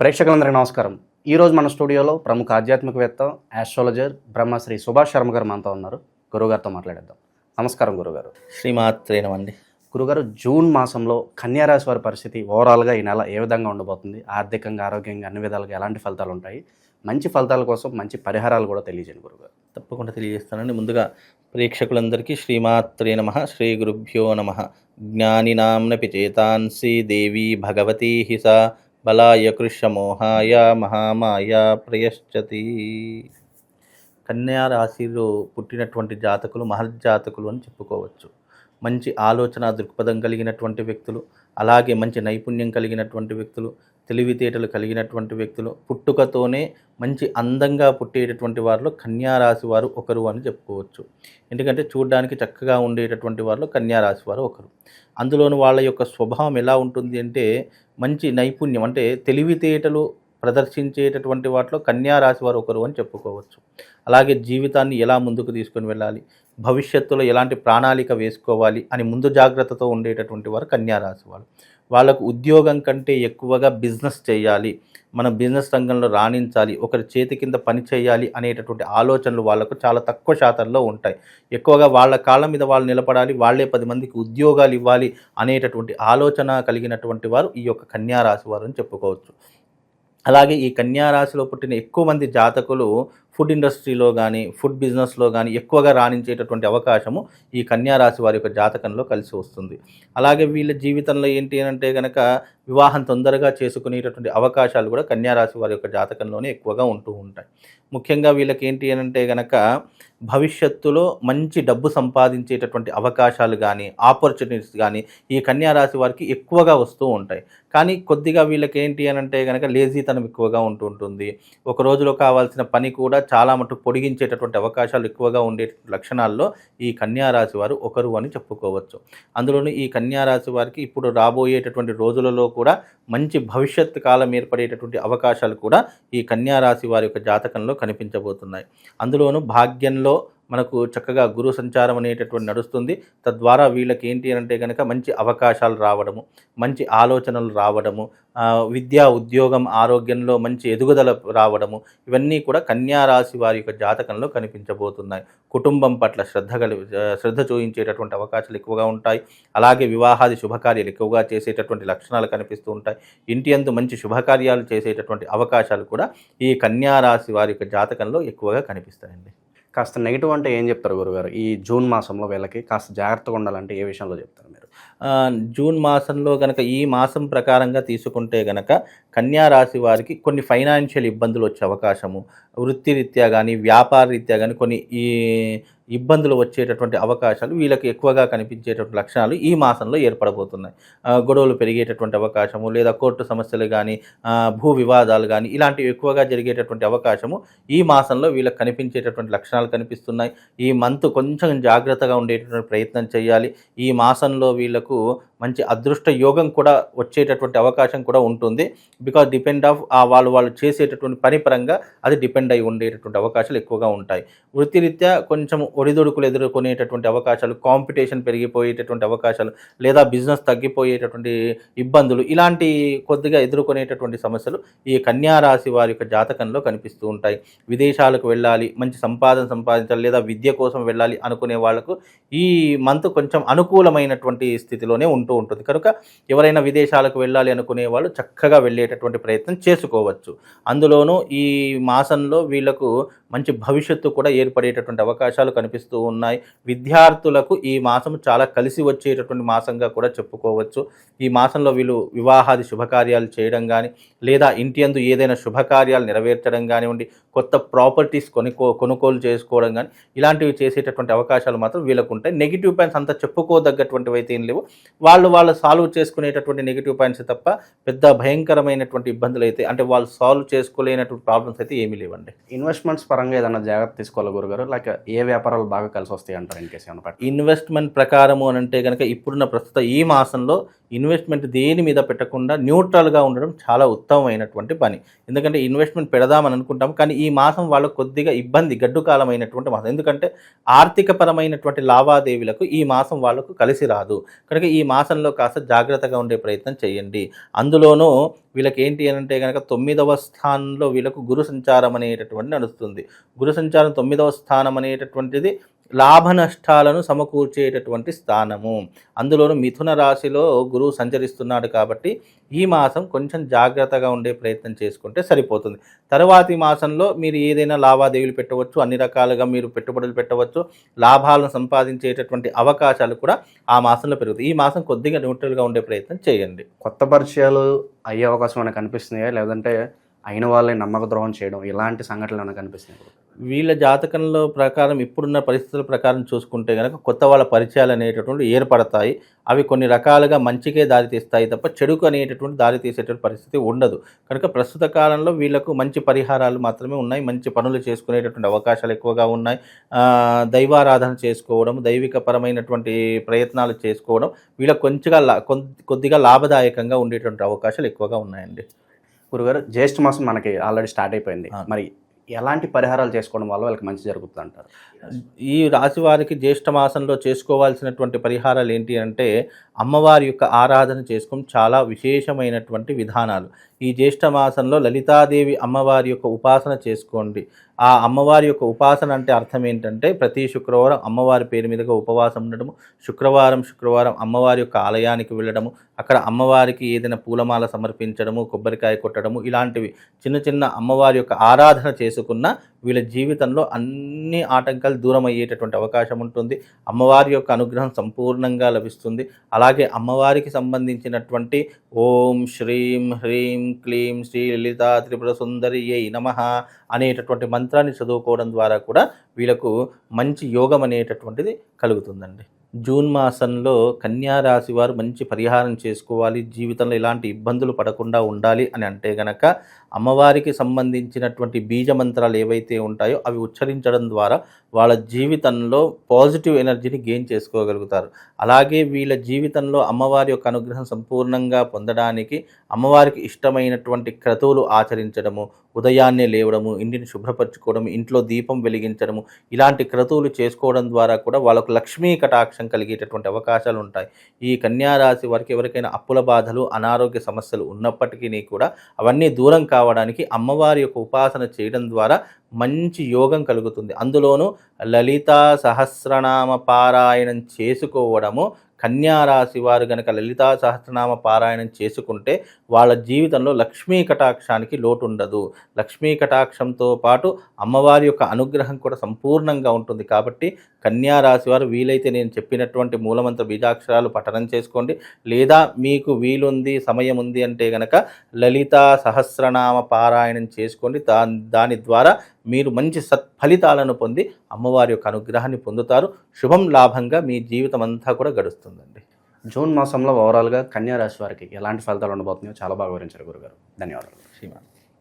ప్రేక్షకులందరికీ నమస్కారం. ఈరోజు మన స్టూడియోలో ప్రముఖ ఆధ్యాత్మికవేత్త, ఆస్ట్రాలజర్ బ్రహ్మశ్రీ సుభాష్ శర్మ గారు మనతో ఉన్నారు. గురుగారితో మాట్లాడేద్దాం. నమస్కారం గురుగారు. శ్రీమాత్రే నమండి. గురుగారు, జూన్ మాసంలో కన్యా రాశి వారి పరిస్థితి ఓవరాల్గా ఈ నెల ఏ విధంగా ఉండబోతుంది? ఆర్థికంగా, ఆరోగ్యంగా అన్ని విధాలుగా ఎలాంటి ఫలితాలు ఉంటాయి? మంచి ఫలితాల కోసం మంచి పరిహారాలు కూడా తెలియజేయండి గురుగారు. తప్పకుండా తెలియజేస్తానండి. ముందుగా ప్రేక్షకులందరికీ శ్రీమాత్రే నమః, శ్రీ గురుభ్యో నమః. జ్ఞానినాంనపి చేతాంసి దేవీ భగవతీ హిస బలాయ కృష్యమోహాయ మహామాయ ప్రయశ్చతి. కన్యా రాశిలో పుట్టినటువంటి జాతకులు మహర్జాతకులు అని చెప్పుకోవచ్చు. మంచి ఆలోచన దృక్పథం కలిగినటువంటి వ్యక్తులు, అలాగే మంచి నైపుణ్యం కలిగినటువంటి వ్యక్తులు, తెలివితేటలు కలిగినటువంటి వ్యక్తులు, పుట్టుకతోనే మంచి అందంగా పుట్టేటటువంటి వారిలో కన్యా రాశి వారు ఒకరు అని చెప్పుకోవచ్చు. ఎందుకంటే చూడడానికి చక్కగా ఉండేటటువంటి వారిలో కన్యా రాశి వారు ఒకరు. అందులోని వాళ్ళ యొక్క స్వభావం ఎలా ఉంటుంది అంటే మంచి నైపుణ్యం, అంటే తెలివితేటలు ప్రదర్శించేటటువంటి వాటిలో కన్యా రాశి వారు ఒకరు అని చెప్పుకోవచ్చు. అలాగే జీవితాన్ని ఎలా ముందుకు తీసుకొని వెళ్ళాలి, భవిష్యత్తులో ఎలాంటి ప్రణాళిక వేసుకోవాలి అని ముందు జాగ్రత్తతో ఉండేటటువంటి వారు కన్యా రాశి వారు. వాళ్ళకు ఉద్యోగం కంటే ఎక్కువగా బిజినెస్ చేయాలి, మనం బిజినెస్ రంగంలో రాణించాలి, ఒకరి చేతి కింద పని చేయాలి అనేటటువంటి ఆలోచనలు వాళ్ళకు చాలా తక్కువ శాతంలో ఉంటాయి. ఎక్కువగా వాళ్ళ కాళ్ళ మీద వాళ్ళు నిలబడాలి, వాళ్ళే 10 మందికి ఉద్యోగాలు ఇవ్వాలి అనేటటువంటి ఆలోచన కలిగినటువంటి వారు ఈ యొక్క కన్యా రాశి వారు అని చెప్పుకోవచ్చు. అలాగే ఈ కన్యా రాశిలో పుట్టిన ఎక్కువ మంది జాతకులు ఫుడ్ ఇండస్ట్రీలో కానీ ఫుడ్ బిజినెస్లో కానీ ఎక్కువగా రాణించేటటువంటి అవకాశము ఈ కన్యా రాశి వారి యొక్క జాతకంలో కలిసి వస్తుంది. అలాగే వీళ్ళ జీవితంలో ఏంటి అంటే కనుక వివాహం తొందరగా చేసుకునేటటువంటి అవకాశాలు కూడా కన్యా రాశి వారి యొక్క జాతకంలోనే ఎక్కువగా ఉంటూ ఉంటాయి. ముఖ్యంగా వీళ్ళకి ఏంటి అంటే కనుక భవిష్యత్తులో మంచి డబ్బు సంపాదించేటటువంటి అవకాశాలు కానీ ఆపర్చునిటీస్ కానీ ఈ కన్యా రాశి వారికి ఎక్కువగా వస్తూ ఉంటాయి. కానీ కొద్దిగా వీళ్ళకి ఏంటి అని అంటే కనుక లేజీతనం ఎక్కువగా ఉంటూ ఉంటుంది. ఒక రోజులో కావాల్సిన పని కూడా చాలా మటుకు పొడిగించేటటువంటి అవకాశాలు ఎక్కువగా ఉండే లక్షణాల్లో ఈ కన్యా రాశి వారు ఒకరు అని చెప్పుకోవచ్చు. అందులోనూ ఈ కన్యా రాశి వారికి ఇప్పుడు రాబోయేటటువంటి రోజులలో కూడా మంచి భవిష్యత్ కాలం ఏర్పడేటటువంటి అవకాశాలు కూడా ఈ కన్యా రాశి వారి యొక్క జాతకంలో కనిపించబోతున్నాయి. అందులోనూ భాగ్యంలో మనకు చక్కగా గురు సంచారం అనేటటువంటి నడుస్తుంది. తద్వారా వీళ్ళకి ఏంటి అంటే కనుక మంచి అవకాశాలు రావడము, మంచి ఆలోచనలు రావడము, విద్యా ఉద్యోగం ఆరోగ్యంలో మంచి ఎదుగుదల రావడము, ఇవన్నీ కూడా కన్యా రాశి వారి యొక్క జాతకంలో కనిపించబోతున్నాయి. కుటుంబం పట్ల శ్రద్ధ చూపించేటటువంటి అవకాశాలు ఎక్కువగా ఉంటాయి. అలాగే వివాహాది శుభకార్యాలు ఎక్కువగా చేసేటటువంటి లక్షణాలు కనిపిస్తూ ఉంటాయి. ఇంటి యందు మంచి శుభకార్యాలు చేసేటటువంటి అవకాశాలు కూడా ఈ కన్యా రాశి వారి యొక్క జాతకంలో ఎక్కువగా కనిపిస్తాయండి. కాస్త నెగిటివ్ అంటే ఏం చెప్తారు గురుగారు? ఈ జూన్ మాసంలో వీళ్ళకి కాస్త జాగ్రత్తగా ఉండాలంటే ఏ విషయంలో చెప్తారు మీరు? జూన్ మాసంలో గనక ఈ మాసం ప్రకారంగా తీసుకుంటే గనక కన్యా రాశి వారికి కొన్ని ఫైనాన్షియల్ ఇబ్బందులు వచ్చే అవకాశము, వృత్తిరీత్యా కానీ వ్యాపార రీత్యా కానీ కొన్ని ఈ ఇబ్బందులు వచ్చేటటువంటి అవకాశాలు వీళ్ళకి ఎక్కువగా కనిపించేటటువంటి లక్షణాలు ఈ మాసంలో ఏర్పడబోతున్నాయి. గొడవలు పెరిగేటటువంటి అవకాశము, లేదా కోర్టు సమస్యలు కానీ భూ వివాదాలు కానీ ఇలాంటివి ఎక్కువగా జరిగేటటువంటి అవకాశము ఈ మాసంలో వీళ్ళకి కనిపించేటటువంటి లక్షణాలు కనిపిస్తున్నాయి. ఈ మంత్ కొంచెం జాగ్రత్తగా ఉండేటటువంటి ప్రయత్నం చేయాలి. ఈ మాసంలో వీళ్ళకు మంచి అదృష్ట యోగం కూడా వచ్చేటటువంటి అవకాశం కూడా ఉంటుంది. బికాజ్ డిపెండ్ ఆఫ్ వాళ్ళు చేసేటటువంటి పని పరంగా అది డిపెండ్ అయి ఉండేటటువంటి అవకాశాలు ఎక్కువగా ఉంటాయి. వృత్తిరీత్యా కొంచెం ఒడిదుడుకులు ఎదుర్కొనేటటువంటి అవకాశాలు, కాంపిటీషన్ పెరిగిపోయేటటువంటి అవకాశాలు, లేదా బిజినెస్ తగ్గిపోయేటటువంటి ఇబ్బందులు, ఇలాంటి కొద్దిగా ఎదుర్కొనేటటువంటి సమస్యలు ఈ కన్యా రాశి వారి యొక్క జాతకంలో కనిపిస్తూ ఉంటాయి. విదేశాలకు వెళ్ళాలి, మంచి సంపాదన సంపాదించాలి, లేదా విద్య కోసం వెళ్ళాలి అనుకునే వాళ్లకు ఈ మంత్ కొంచెం అనుకూలమైనటువంటి స్థితిలోనే ఉంటుంది. కనుక ఎవరైనా విదేశాలకు వెళ్ళాలి అనుకునే వాళ్ళు చక్కగా వెళ్ళేటటువంటి ప్రయత్నం చేసుకోవచ్చు. అందులోనూ ఈ మాసంలో వీళ్లకు మంచి భవిష్యత్తు కూడా ఏర్పడేటటువంటి అవకాశాలు కనిపిస్తూ ఉన్నాయి. విద్యార్థులకు ఈ మాసం చాలా కలిసి వచ్చేటటువంటి మాసంగా కూడా చెప్పుకోవచ్చు. ఈ మాసంలో వీళ్ళు వివాహాది శుభకార్యాలు చేయడం కానీ, లేదా ఇంటి యందు ఏదైనా శుభకార్యాలు నెరవేర్చడం కానివ్వండి, కొత్త ప్రాపర్టీస్ కొనుగోలు చేసుకోవడం కానీ ఇలాంటివి చేసేటటువంటి అవకాశాలు మాత్రం వీళ్ళకు ఉంటాయి. నెగిటివ్ పాయింట్స్ అంతా చెప్పుకోదగ్గటువంటివి అయితే ఏం లేవు. వాళ్ళు సాల్వ్ చేసుకునేటటువంటి నెగిటివ్ పాయింట్స్ తప్ప పెద్ద భయంకరమైనటువంటి ఇబ్బందులు అయితే, అంటే వాళ్ళు సాల్వ్ చేసుకోలేనటువంటి ప్రాబ్లమ్స్ అయితే ఏమీ లేవండి. ఇన్వెస్ట్మెంట్స్ పరంగా ఏదైనా జాగ్రత్త తీసుకోవాలి గురుగారు? లేక ఏ వ్యాపారాలు బాగా కలిసి వస్తాయి అంటారు? ఇన్ కేసు ఏమన్నా ఇన్వెస్ట్మెంట్ ప్రకారము అని అంటే కనుక ఇప్పుడున్న ప్రస్తుత ఈ మాసంలో ఇన్వెస్ట్మెంట్ దేని మీద పెట్టకుండా న్యూట్రల్గా ఉండడం చాలా ఉత్తమమైనటువంటి పని. ఎందుకంటే ఇన్వెస్ట్మెంట్ పెడదామని అనుకుంటాం, కానీ ఈ మాసం వాళ్ళకు కొద్దిగా ఇబ్బంది, గడ్డు కాలమైనటువంటి మాసం. ఎందుకంటే ఆర్థికపరమైనటువంటి లావాదేవీలకు ఈ మాసం వాళ్ళకు కలిసి రాదు. కనుక ఈ మాసంలో కాస్త జాగ్రత్తగా ఉండే ప్రయత్నం చేయండి. అందులోనూ వీళ్ళకి ఏంటి అని అంటే కనుక 9వ స్థానంలో వీళ్ళకు గురు సంచారం అనేటటువంటి నడుస్తుంది. గురు సంచారం 9వ స్థానం అనేటటువంటిది లాభ నష్టాలను సమకూర్చేటటువంటి స్థానము. అందులోనూ మిథున రాశిలో గురువు సంచరిస్తున్నాడు కాబట్టి ఈ మాసం కొంచెం జాగ్రత్తగా ఉండే ప్రయత్నం చేసుకుంటే సరిపోతుంది. తర్వాతి మాసంలో మీరు ఏదైనా లావాదేవీలు పెట్టవచ్చు, అన్ని రకాలుగా మీరు పెట్టుబడులు పెట్టవచ్చు, లాభాలను సంపాదించేటటువంటి అవకాశాలు కూడా ఆ మాసంలో పెరుగుతాయి. ఈ మాసం కొద్దిగా న్యూట్రల్గా ఉండే ప్రయత్నం చేయండి. కొత్త పరిచయాలు అయ్యే అవకాశం మనకు కనిపిస్తున్నాయా, లేదంటే అయిన వాళ్ళే నమ్మక ద్రోహం చేయడం ఇలాంటి సంఘటనలు ఏమైనా కనిపిస్తున్నాయి? వీళ్ళ జాతకంలో ప్రకారం ఇప్పుడున్న పరిస్థితుల ప్రకారం చూసుకుంటే కనుక కొత్త వాళ్ళ పరిచయాలు అనేటటువంటి ఏర్పడతాయి. అవి కొన్ని రకాలుగా మంచికే దారి తీస్తాయి తప్ప చెడుకు అనేటటువంటి దారి తీసేటువంటి పరిస్థితి ఉండదు. కనుక ప్రస్తుత కాలంలో వీళ్ళకు మంచి పరిహారాలు మాత్రమే ఉన్నాయి. మంచి పనులు చేసుకునేటటువంటి అవకాశాలు ఎక్కువగా ఉన్నాయి. దైవారాధన చేసుకోవడం, దైవిక పరమైనటువంటి ప్రయత్నాలు చేసుకోవడం వీళ్ళకు కొద్దిగా లాభదాయకంగా ఉండేటువంటి అవకాశాలు ఎక్కువగా ఉన్నాయండి. గురుగారు, జ్యేష్ఠ మాసం మనకి ఆల్రెడీ స్టార్ట్ అయిపోయింది. మరి ఎలాంటి పరిహారాలు చేసుకోవడం వల్ల వాళ్ళకి మంచి జరుగుతుంది అంటారు? ఈ రాశి వారికి జ్యేష్ఠ మాసంలో చేసుకోవాల్సినటువంటి పరిహారాలు ఏంటి అంటే అమ్మవారి యొక్క ఆరాధన చేసుకోవడం చాలా విశేషమైనటువంటి విధానాలు. ఈ జ్యేష్ఠ మాసంలో లలితాదేవి అమ్మవారి యొక్క ఉపాసన చేసుకోండి. ఆ అమ్మవారి యొక్క ఉపాసన అంటే అర్థం ఏంటంటే ప్రతి శుక్రవారం అమ్మవారి పేరు మీదుగా ఉపవాసం ఉండడము, శుక్రవారం అమ్మవారి యొక్క ఆలయానికి వెళ్ళడము, అక్కడ అమ్మవారికి ఏదైనా పూలమాల సమర్పించడము, కొబ్బరికాయ కొట్టడము, ఇలాంటివి చిన్న చిన్న అమ్మవారి యొక్క ఆరాధన చేసుకున్న వీళ్ళ జీవితంలో అన్ని ఆటంకాలు దూరం అయ్యేటటువంటి అవకాశం ఉంటుంది. అమ్మవారి యొక్క అనుగ్రహం సంపూర్ణంగా లభిస్తుంది. అలాగే అమ్మవారికి సంబంధించినటువంటి ఓం శ్రీం హ్రీం క్లీం శ్రీ లలితా త్రిపుర సుందరియై నమః అనేటటువంటి మంత్రాన్ని చదువుకోవడం ద్వారా కూడా వీళ్ళకు మంచి యోగం అనేటటువంటిది కలుగుతుందండి. జూన్ మాసంలో కన్యా రాశి వారు మంచి పరిహారం చేసుకోవాలి, జీవితంలో ఇలాంటి ఇబ్బందులు పడకుండా ఉండాలి అని అంటే గనక అమ్మవారికి సంబంధించినటువంటి బీజ మంత్రాలు ఏవైతే ఉంటాయో అవి ఉచ్చరించడం ద్వారా వాళ్ళ జీవితంలో పాజిటివ్ ఎనర్జీని గెయిన్ చేసుకోగలుగుతారు. అలాగే వీళ్ళ జీవితంలో అమ్మవారి యొక్క అనుగ్రహం సంపూర్ణంగా పొందడానికి అమ్మవారికి ఇష్టమైనటువంటి క్రతువులు ఆచరించడము, ఉదయాన్నే లేవడము, ఇంటిని శుభ్రపరచుకోవడం, ఇంట్లో దీపం వెలిగించడము, ఇలాంటి క్రతువులు చేసుకోవడం ద్వారా కూడా వాళ్ళకు లక్ష్మీ కటాక్షం కలిగేటటువంటి అవకాశాలు ఉంటాయి. ఈ కన్యా రాశి వారికి ఎవరికైనా అప్పుల బాధలు, అనారోగ్య సమస్యలు ఉన్నప్పటికీ కూడా అవన్నీ దూరం కావడానికి అమ్మవారి యొక్క ఉపాసన చేయడం ద్వారా మంచి యోగం కలుగుతుంది. అందులోనూ లలితా సహస్రనామ పారాయణం చేసుకోవడము, కన్యా రాశి వారు గనక లలితా సహస్రనామ పారాయణం చేసుకుంటే వాళ్ళ జీవితంలో లక్ష్మీ కటాక్షానికి లోటు ఉండదు. లక్ష్మీ కటాక్షంతో పాటు అమ్మవారి యొక్క అనుగ్రహం కూడా సంపూర్ణంగా ఉంటుంది. కాబట్టి కన్యా రాశి వారు వీలైతే నేను చెప్పినటువంటి మూలమంత్ర బీజాక్షరాలు పఠనం చేసుకోండి. లేదా మీకు వీలుంది, సమయం ఉంది అంటే గనక లలితా సహస్రనామ పారాయణం చేసుకోండి. దాని ద్వారా మీరు మంచి సత్ఫలితాలను పొంది అమ్మవారి యొక్క అనుగ్రహాన్ని పొందుతారు. శుభం లాభంగా మీ జీవితం అంతా కూడా గడుస్తుందండి. జూన్ మాసంలో ఓవరాల్గా కన్యా రాశి వారికి ఎలాంటి ఫలితాలు ఉండబోతున్నాయో చాలా బాగా వివరించారు గురుగారు. ధన్యవాదాలు. శ్రీమాన్.